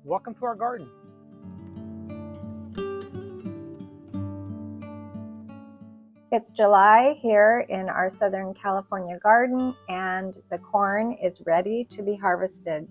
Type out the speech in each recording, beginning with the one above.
Welcome to our garden. It's July here in our Southern California garden, and the corn is ready to be harvested.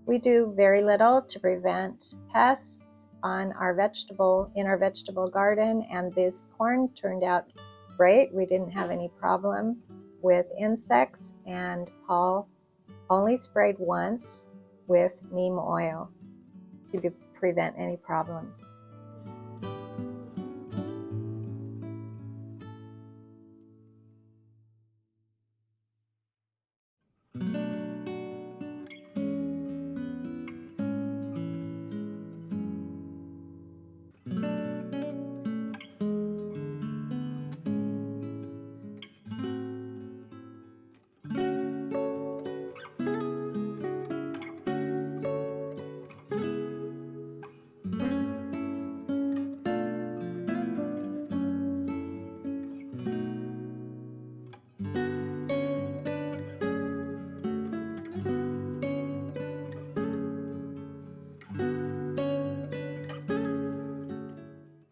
We do very little to prevent pests in our vegetable garden, and this corn turned out great. We didn't have any problem with insects, and Paul only sprayed once with neem oil to prevent any problems.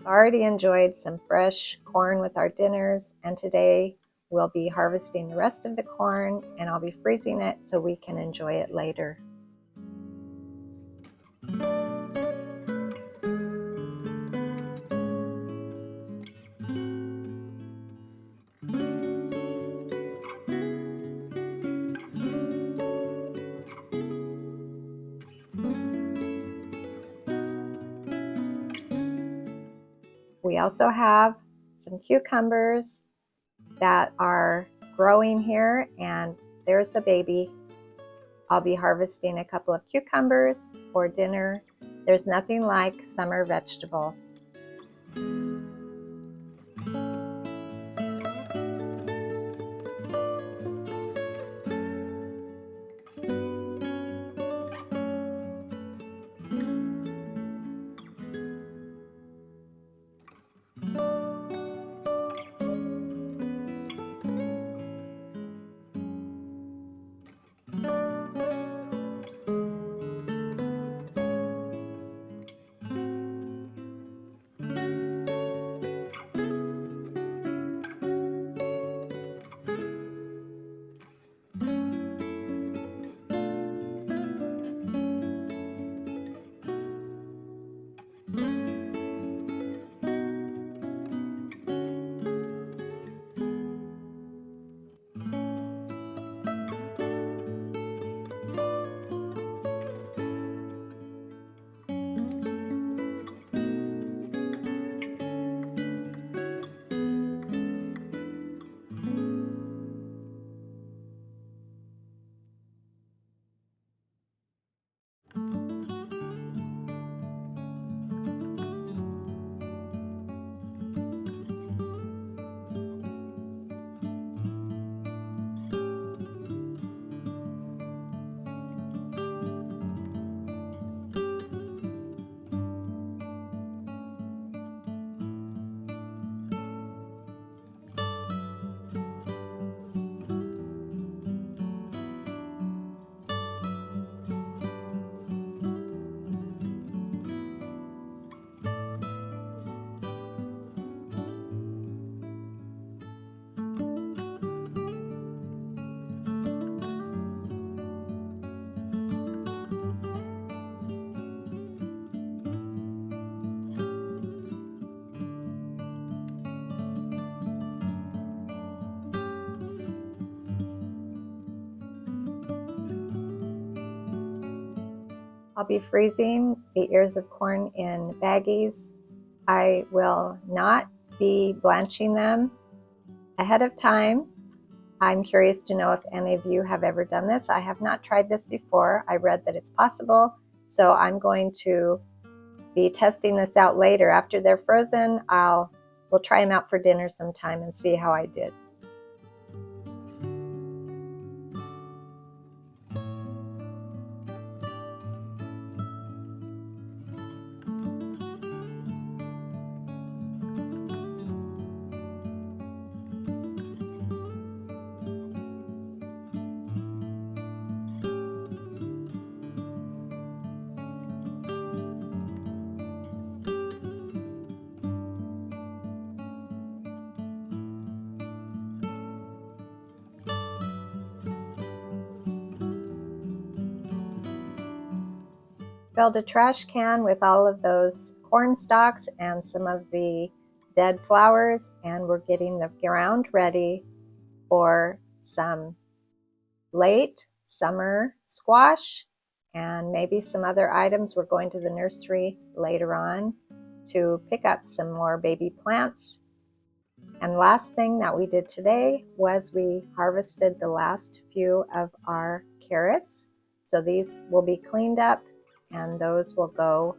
Already enjoyed some fresh corn with our dinners, and today we'll be harvesting the rest of the corn, and I'll be freezing it so we can enjoy it later. We also have some cucumbers that are growing here, and there's the baby. I'll be harvesting a couple of cucumbers for dinner. There's nothing like summer vegetables. I'll be freezing the ears of corn in baggies. I will not be blanching them ahead of time. I'm curious to know if any of you have ever done this. I have not tried this before. I read that it's possible, so I'm going to be testing this out later. After they're frozen, we'll try them out for dinner sometime and see how I did. Filled a trash can with all of those corn stalks and some of the dead flowers, and we're getting the ground ready for some late summer squash and maybe some other items. We're going to the nursery later on to pick up some more baby plants. And last thing that we did today was we harvested the last few of our carrots. So these will be cleaned up and those will go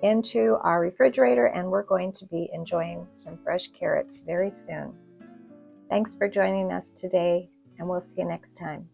into our refrigerator, and we're going to be enjoying some fresh carrots very soon. Thanks for joining us today, and we'll see you next time.